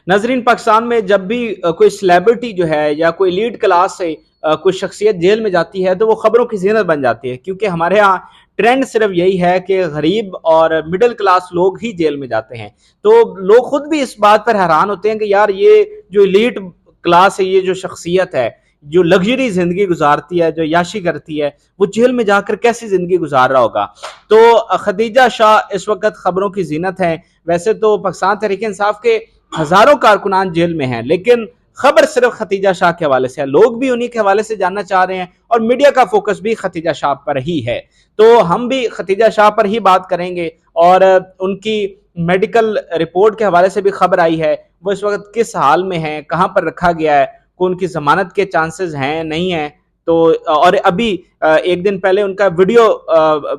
ناظرین، پاکستان میں جب بھی کوئی سیلیبریٹی جو ہے یا کوئی لیڈ کلاس سے کوئی شخصیت جیل میں جاتی ہے تو وہ خبروں کی زینت بن جاتی ہے، کیونکہ ہمارے ہاں ٹرینڈ صرف یہی ہے کہ غریب اور مڈل کلاس لوگ ہی جیل میں جاتے ہیں۔ تو لوگ خود بھی اس بات پر حیران ہوتے ہیں کہ یار یہ جو ایلیٹ کلاس ہے، یہ جو شخصیت ہے جو لگژری زندگی گزارتی ہے، جو یاشی کرتی ہے، وہ جیل میں جا کر کیسی زندگی گزار رہا ہوگا۔ تو خدیجہ شاہ اس وقت خبروں کی زینت ہیں۔ ویسے تو پاکستان تحریک انصاف کے ہزاروں کارکنان جیل میں ہیں، لیکن خبر صرف خدیجہ شاہ کے حوالے سے ہے، لوگ بھی انہی کے حوالے سے جاننا چاہ رہے ہیں اور میڈیا کا فوکس بھی خدیجہ شاہ پر ہی ہے۔ تو ہم بھی خدیجہ شاہ پر ہی بات کریں گے، اور ان کی میڈیکل رپورٹ کے حوالے سے بھی خبر آئی ہے، وہ اس وقت کس حال میں ہیں، کہاں پر رکھا گیا ہے، کو ان کی ضمانت کے چانسز ہیں نہیں ہیں۔ تو اور ابھی ایک دن پہلے ان کا ویڈیو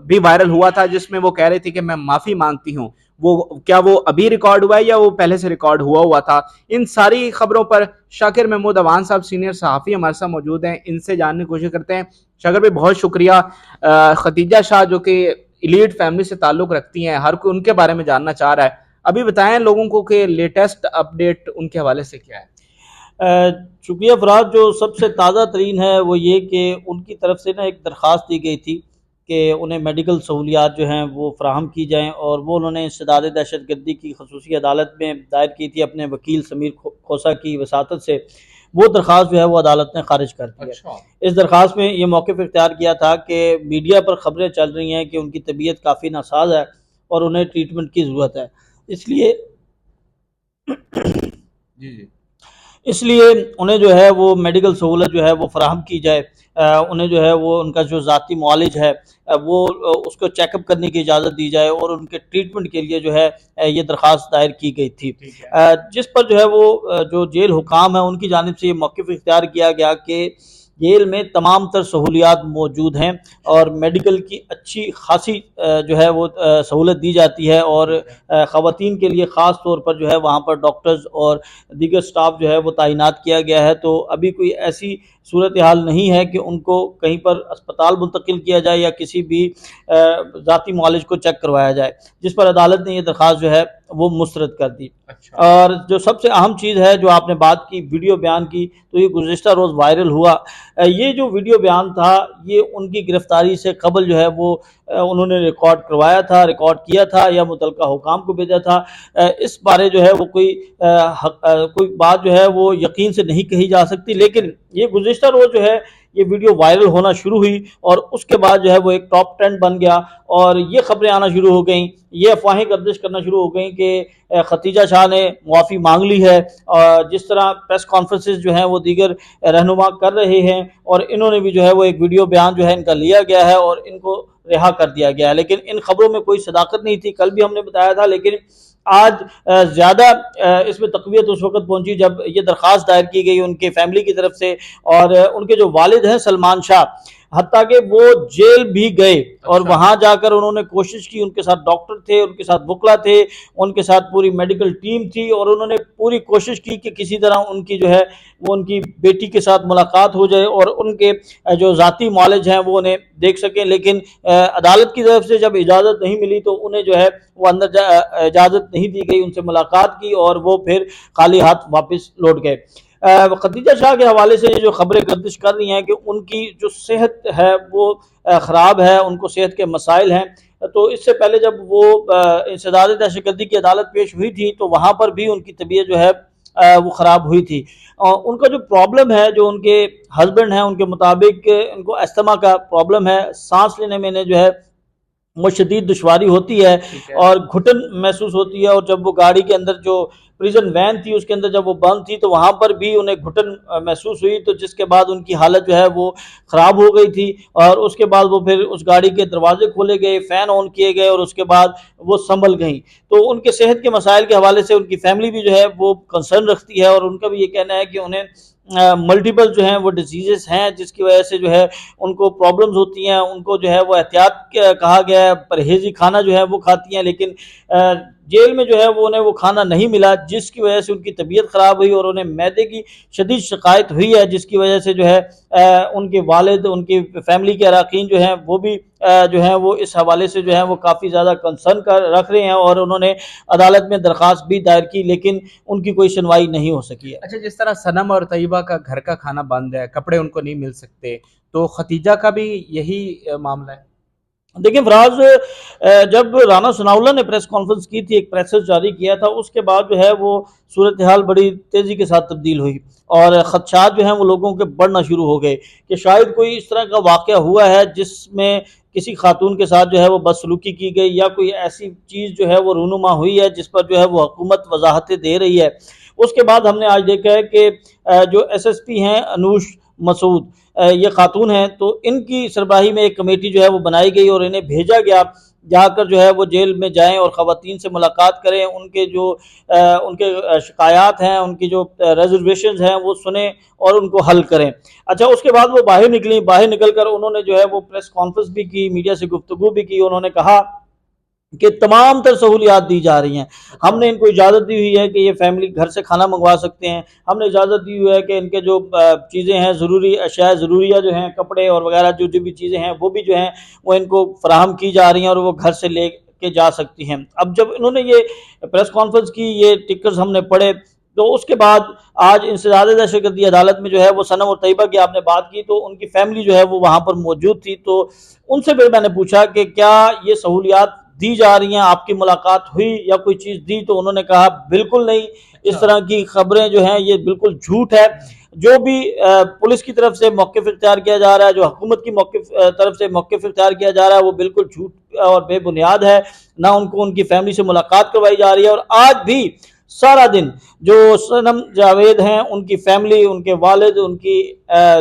بھی وائرل ہوا تھا جس میں وہ کہہ رہی تھی کہ میں معافی مانگتی ہوں، کیا وہ ابھی ریکارڈ ہوا ہے یا وہ پہلے سے ریکارڈ ہوا تھا؟ ان ساری خبروں پر شاکر محمود اوان صاحب سینئر صحافی ہمارے ساتھ موجود ہیں، ان سے جاننے کی کوشش کرتے ہیں۔ شاکر بھائی بہت شکریہ۔ خدیجہ شاہ جو کہ ایلیٹ فیملی سے تعلق رکھتی ہیں، ہر کوئی ان کے بارے میں جاننا چاہ رہا ہے، ابھی بتائیں لوگوں کو کہ لیٹسٹ اپڈیٹ ان کے حوالے سے کیا ہے؟ شکریہ فراد۔ جو سب سے تازہ ترین ہے وہ یہ کہ ان کی طرف سے ایک درخواست دی گئی تھی کہ انہیں میڈیکل سہولیات جو ہیں وہ فراہم کی جائیں، اور وہ انہوں نے انسداد دہشت گردی کی خصوصی عدالت میں دائر کی تھی اپنے وکیل سمیر کھوسہ کی وساطت سے۔ وہ درخواست جو ہے وہ عدالت نے خارج کر دی ہے۔ اس درخواست میں یہ موقف اختیار کیا تھا کہ میڈیا پر خبریں چل رہی ہیں کہ ان کی طبیعت کافی ناساز ہے اور انہیں ٹریٹمنٹ کی ضرورت ہے، اس لیے انہیں جو ہے وہ میڈیکل سہولت جو ہے وہ فراہم کی جائے۔ انہیں جو ہے وہ ان کا جو ذاتی معالج ہے وہ اس کو چیک اپ کرنے کی اجازت دی جائے، اور ان کے ٹریٹمنٹ کے لیے جو ہے یہ درخواست دائر کی گئی تھی، جس پر جو ہے وہ جو جیل حکام ہیں ان کی جانب سے یہ موقف اختیار کیا گیا کہ جیل میں تمام تر سہولیات موجود ہیں اور میڈیکل کی اچھی خاصی جو ہے وہ سہولت دی جاتی ہے، اور خواتین کے لیے خاص طور پر جو ہے وہاں پر ڈاکٹرز اور دیگر سٹاف جو ہے وہ تعینات کیا گیا ہے۔ تو ابھی کوئی ایسی صورتحال نہیں ہے کہ ان کو کہیں پر اسپتال منتقل کیا جائے یا کسی بھی ذاتی معالج کو چیک کروایا جائے، جس پر عدالت نے یہ درخواست جو ہے وہ مسترد کر دی۔ اور جو سب سے اہم چیز ہے جو آپ نے بات کی ویڈیو بیان کی، تو یہ گزشتہ روز وائرل ہوا۔ یہ جو ویڈیو بیان تھا یہ ان کی گرفتاری سے قبل جو ہے وہ انہوں نے ریکارڈ کروایا تھا، ریکارڈ کیا تھا یا متعلقہ حکام کو بھیجا تھا۔ اس بارے جو ہے وہ کوئی بات جو ہے وہ یقین سے نہیں کہی جا سکتی، لیکن یہ گزشتہ روز جو ہے یہ ویڈیو وائرل ہونا شروع ہوئی، اور اس کے بعد جو ہے وہ ایک ٹاپ ٹرینڈ بن گیا، اور یہ خبریں آنا شروع ہو گئیں، یہ افواہیں گردش کرنا شروع ہو گئیں کہ خدیجہ شاہ نے معافی مانگ لی ہے، اور جس طرح پریس کانفرنسز جو ہیں وہ دیگر رہنما کر رہے ہیں، اور انہوں نے بھی جو ہے وہ ایک ویڈیو بیان جو ہے ان کا لیا گیا ہے اور ان کو رہا کر دیا گیا ہے۔ لیکن ان خبروں میں کوئی صداقت نہیں تھی، کل بھی ہم نے بتایا تھا، لیکن آج زیادہ اس میں تقویت اس وقت پہنچی جب یہ درخواست دائر کی گئی ان کے فیملی کی طرف سے، اور ان کے جو والد ہیں سلمان شاہ، حتیٰ کہ وہ جیل بھی گئے اور وہاں جا کر انہوں نے کوشش کی، ان کے ساتھ ڈاکٹر تھے، ان کے ساتھ وکلا تھے، ان کے ساتھ پوری میڈیکل ٹیم تھی، اور انہوں نے پوری کوشش کی کہ کسی طرح ان کی جو ہے وہ ان کی بیٹی کے ساتھ ملاقات ہو جائے اور ان کے جو ذاتی معالج ہیں وہ انہیں دیکھ سکیں، لیکن عدالت کی طرف سے جب اجازت نہیں ملی تو انہیں جو ہے وہ اندر اجازت نہیں دی گئی ان سے ملاقات کی، اور وہ پھر خالی ہاتھ واپس لوٹ گئے۔ خدیجہ شاہ کے حوالے سے جو خبریں گردش کر رہی ہیں کہ ان کی جو صحت ہے وہ خراب ہے، ان کو صحت کے مسائل ہیں، تو اس سے پہلے جب وہ انسداد دہشت گردی کی عدالت پیش ہوئی تھی تو وہاں پر بھی ان کی طبیعت جو ہے وہ خراب ہوئی تھی۔ ان کا جو پرابلم ہے، جو ان کے ہسبینڈ ہیں ان کے مطابق ان کو استھما کا پرابلم ہے، سانس لینے میں جو ہے وہ شدید دشواری ہوتی ہے اور گھٹن محسوس ہوتی ہے، اور جب وہ گاڑی کے اندر جو پریزن وین تھی اس کے اندر جب وہ بند تھی تو وہاں پر بھی انہیں گھٹن محسوس ہوئی، تو جس کے بعد ان کی حالت جو ہے وہ خراب ہو گئی تھی، اور اس کے بعد وہ پھر اس گاڑی کے دروازے کھولے گئے، فین آن کیے گئے، اور اس کے بعد وہ سنبھل گئیں۔ تو ان کے صحت کے مسائل کے حوالے سے ان کی فیملی بھی جو ہے وہ کنسرن رکھتی ہے، اور ان کا بھی یہ کہنا ہے کہ انہیں ملٹیپل جو ہیں وہ ڈیزیزز ہیں جس کی وجہ سے جو ہے ان کو پرابلمز ہوتی ہیں، ان کو جو ہے وہ احتیاط کہا گیا ہے، پرہیزی کھانا جو ہے وہ کھاتی ہیں، لیکن جیل میں جو ہے وہ انہیں وہ کھانا نہیں ملا، جس کی وجہ سے ان کی طبیعت خراب ہوئی اور انہیں معدے کی شدید شکایت ہوئی ہے، جس کی وجہ سے جو ہے ان کے والد، ان کی فیملی کے اراکین جو ہیں وہ بھی جو ہیں وہ اس حوالے سے جو ہے وہ کافی زیادہ کنسرن رکھ رہے ہیں، اور انہوں نے عدالت میں درخواست بھی دائر کی، لیکن ان کی کوئی سنوائی نہیں ہو سکی ہے۔ اچھا، جس طرح سنم اور طیبہ کا گھر کا کھانا بند ہے، کپڑے ان کو نہیں مل سکتے، تو ختیجہ کا بھی یہی معاملہ ہے؟ دیکھیں فراز، جب رانا ثناءاللہ نے پریس کانفرنس کی تھی، ایک پریسز جاری کیا تھا، اس کے بعد جو ہے وہ صورتحال بڑی تیزی کے ساتھ تبدیل ہوئی، اور خدشات جو ہیں وہ لوگوں کے بڑھنا شروع ہو گئے کہ شاید کوئی اس طرح کا واقعہ ہوا ہے جس میں کسی خاتون کے ساتھ جو ہے وہ بدسلوکی کی گئی، یا کوئی ایسی چیز جو ہے وہ رونما ہوئی ہے جس پر جو ہے وہ حکومت وضاحتیں دے رہی ہے۔ اس کے بعد ہم نے آج دیکھا ہے کہ جو ایس ایس پی ہیں انوش مسعود، یہ خاتون ہیں، تو ان کی سربراہی میں ایک کمیٹی جو ہے وہ بنائی گئی اور انہیں بھیجا گیا جا کر جو ہے وہ جیل میں جائیں اور خواتین سے ملاقات کریں، ان کے جو ان کے شکایات ہیں، ان کی جو ریزرویشنز ہیں وہ سنیں اور ان کو حل کریں۔ اچھا، اس کے بعد وہ باہر نکلیں، باہر نکل کر انہوں نے جو ہے وہ پریس کانفرنس بھی کی، میڈیا سے گفتگو بھی کی، انہوں نے کہا کہ تمام تر سہولیات دی جا رہی ہیں، ہم نے ان کو اجازت دی ہوئی ہے کہ یہ فیملی گھر سے کھانا منگوا سکتے ہیں، ہم نے اجازت دی ہوئی ہے کہ ان کے جو چیزیں ہیں، ضروری اشیاء ضروریہ جو ہیں، کپڑے اور وغیرہ جو بھی چیزیں ہیں وہ بھی جو ہیں وہ ان کو فراہم کی جا رہی ہیں اور وہ گھر سے لے کے جا سکتی ہیں۔ اب جب انہوں نے یہ پریس کانفرنس کی، یہ ٹکرز ہم نے پڑھے، تو اس کے بعد آج انسداد دہشتگردی عدالت میں جو ہے وہ سنم اور طیبہ کی آپ نے بات کی، تو ان کی فیملی جو ہے وہ وہاں پر موجود تھی، تو ان سے پھر میں نے پوچھا کہ کیا یہ سہولیات دی جا رہی ہیں، آپ کی ملاقات ہوئی یا کوئی چیز دی؟ تو انہوں نے کہا بالکل نہیں، اس طرح کی خبریں جو ہیں یہ بالکل جھوٹ ہے، جو بھی پولیس کی طرف سے موقف اختیار کیا جا رہا ہے، جو حکومت کی طرف سے موقف اختیار کیا جا رہا ہے، وہ بالکل جھوٹ اور بے بنیاد ہے، نہ ان کو ان کی فیملی سے ملاقات کروائی جا رہی ہے۔ اور آج بھی سارا دن جو سنم جاوید ہیں، ان کی فیملی، ان کے والد، ان کی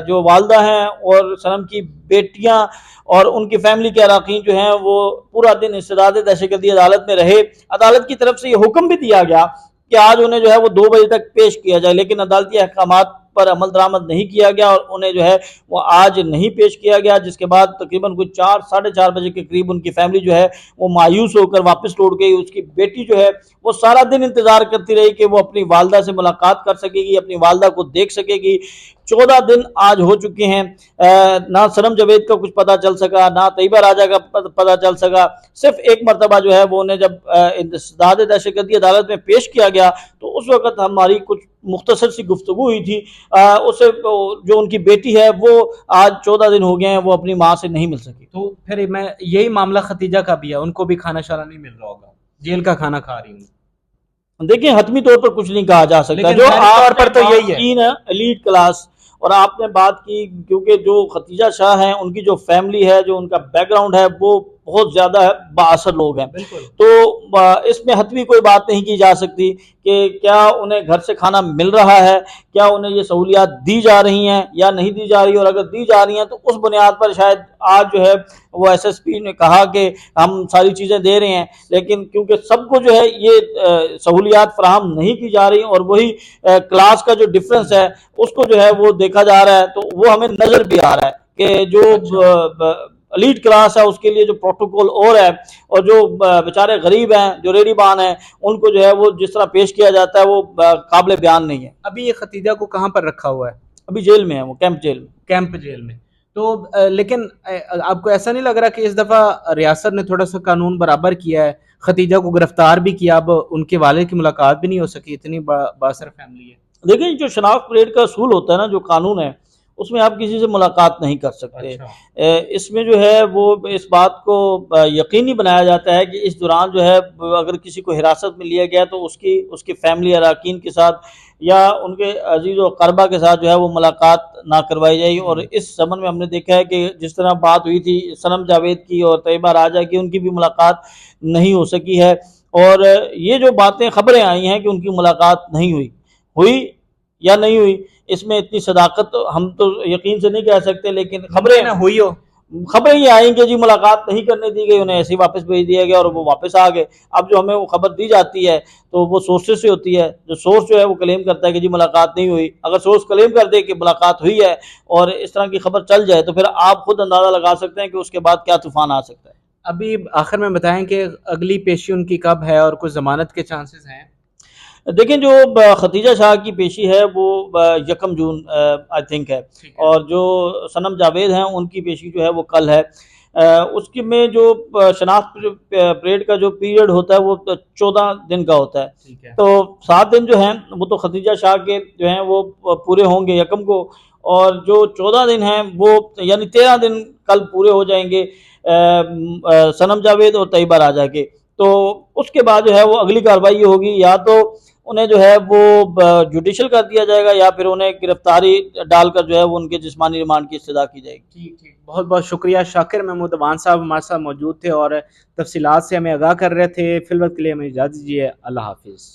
جو والدہ ہیں اور سنم کی بیٹیاں اور ان کی فیملی کے اراکین جو ہیں وہ پورا دن انسداد دہشتگردی عدالت میں رہے۔ عدالت کی طرف سے یہ حکم بھی دیا گیا کہ آج انہیں جو ہے وہ 2 بجے تک پیش کیا جائے، لیکن عدالتی احکامات پر عمل درآمد نہیں کیا گیا اور انہیں جو ہے وہ آج نہیں پیش کیا گیا، جس کے بعد تقریباً کوئی 4 بجے کے قریب ان کی فیملی جو ہے وہ مایوس ہو کر واپس لوٹ گئی۔ اس کی بیٹی جو ہے وہ سارا دن انتظار کرتی رہی کہ وہ اپنی والدہ سے ملاقات کر سکے گی، اپنی والدہ کو دیکھ سکے گی۔ 14 دن آج ہو چکے ہیں، نہ سنم جاوید کا کچھ پتہ چل سکا، نہ طیبہ راجہ کا پتہ چل سکا۔ صرف ایک مرتبہ جو ہے وہ انہیں جب انسداد دہشتگردی عدالت میں پیش کیا گیا تو اس وقت ہماری کچھ مختصر سی گفتگو ہوئی تھی، اس سے جو ان کی بیٹی ہے وہ آج 14 دن ہو گئے ہیں وہ اپنی ماں سے نہیں مل سکی۔ تو پھر میں یہی معاملہ ختیجہ کا بھی ہے، ان کو بھی کھانا شانا نہیں مل رہا ہوگا، جیل کا کھانا کھا رہی ہوں۔ دیکھیں حتمی طور پر کچھ نہیں کہا جا سکتا، جو طور پر تو یہی ہے ایلیٹ کلاس، اور آپ نے بات کی کیونکہ جو ختیجہ شاہ ہیں ان کی جو فیملی ہے، جو ان کا بیک گراؤنڈ ہے، وہ بہت زیادہ بااثر لوگ ہیں، تو اس میں حتمی کوئی بات نہیں کی جا سکتی کہ کیا انہیں گھر سے کھانا مل رہا ہے، کیا انہیں یہ سہولیات دی جا رہی ہیں یا نہیں دی جا رہی، اور اگر دی جا رہی ہیں تو اس بنیاد پر شاید آج جو ہے وہ ایس ایس پی نے کہا کہ ہم ساری چیزیں دے رہے ہیں، لیکن کیونکہ سب کو جو ہے یہ سہولیات فراہم نہیں کی جا رہی اور وہی کلاس کا جو ڈفرنس ہے اس کو جو ہے وہ دیکھا جا رہا ہے، تو وہ ہمیں نظر بھی آ رہا ہے کہ جو ایلیٹ کلاس ہے اس کے لیے جو پروٹوکول اور ہے، اور جو بیچارے غریب ہیں، جو ریڑھی بان ہیں، ان کو جو ہے وہ جس طرح پیش کیا جاتا ہے وہ قابل بیان نہیں ہے۔ ابھی یہ ختیجہ کو کہاں پر رکھا ہوا ہے؟ ابھی جیل میں ہے، وہ کیمپ جیل میں۔ تو لیکن آپ کو ایسا نہیں لگ رہا کہ اس دفعہ ریاست نے تھوڑا سا قانون برابر کیا ہے، ختیجہ کو گرفتار بھی کیا، اب ان کے والد کی ملاقات بھی نہیں ہو سکی، اتنی بااثر فیملی ہے؟ دیکھیں جو شناخت پریڈ کا اصول ہوتا ہے نا، جو قانون ہے، اس میں آپ کسی سے ملاقات نہیں کر سکتے۔ اس میں جو ہے وہ اس بات کو یقینی بنایا جاتا ہے کہ اس دوران جو ہے اگر کسی کو حراست میں لیا گیا تو اس کی فیملی اراکین کے ساتھ یا ان کے عزیز و اقربا کے ساتھ جو ہے وہ ملاقات نہ کروائی جائے۔ اور اس زمن میں ہم نے دیکھا ہے کہ جس طرح بات ہوئی تھی سنم جاوید کی اور طیبہ راجہ کی، ان کی بھی ملاقات نہیں ہو سکی ہے، اور یہ جو باتیں خبریں آئی ہیں کہ ان کی ملاقات نہیں ہوئی یا نہیں ہوئی، اس میں اتنی صداقت ہم تو یقین سے نہیں کہہ سکتے، لیکن خبریں یہ آئیں کہ جی ملاقات نہیں کرنے دی گئی، انہیں ایسے ہی واپس بھیج دیا گیا اور وہ واپس آ گئے۔ اب جو ہمیں وہ خبر دی جاتی ہے تو وہ سورسز سے ہوتی ہے، جو سورس جو ہے وہ کلیم کرتا ہے کہ جی ملاقات نہیں ہوئی۔ اگر سورس کلیم کر دے کہ ملاقات ہوئی ہے اور اس طرح کی خبر چل جائے تو پھر آپ خود اندازہ لگا سکتے ہیں کہ اس کے بعد کیا طوفان آ سکتا ہے۔ ابھی آخر میں بتائیں کہ اگلی پیشی ان کی کب ہے اور کچھ ضمانت کے چانسز ہیں؟ دیکھیں جو ختیجہ شاہ کی پیشی ہے وہ 1 جون آئی تھنک ہے، ٹھیک ہے، اور جو صنم جاوید ہیں ان کی پیشی جو ہے وہ کل ہے۔ اس کی میں جو شناخت پریڈ کا جو پیریڈ ہوتا ہے وہ 14 دن کا ہوتا ہے، ٹھیک ہے، تو 7 دن جو ہیں وہ تو ختیجہ شاہ کے جو ہیں وہ پورے ہوں گے 1 کو، اور جو 14 دن ہیں وہ یعنی 13 دن کل پورے ہو جائیں گے صنم جاوید اور طیبہ راجہ کے۔ تو اس کے بعد جو ہے وہ اگلی کارروائی یہ ہوگی، یا تو انہیں جو ہے وہ جوڈیشل کر دیا جائے گا، یا پھر انہیں گرفتاری ڈال کر جو ہے وہ ان کے جسمانی ریمانڈ کی استدعا کی جائے گی۔ ٹھیک ٹھیک، بہت بہت شکریہ شاکر محمود عوان صاحب ہمارے ساتھ موجود تھے اور تفصیلات سے ہمیں آگاہ کر رہے تھے۔ فی الوقت کے لیے ہمیں اجازت دیجیے، اللہ حافظ۔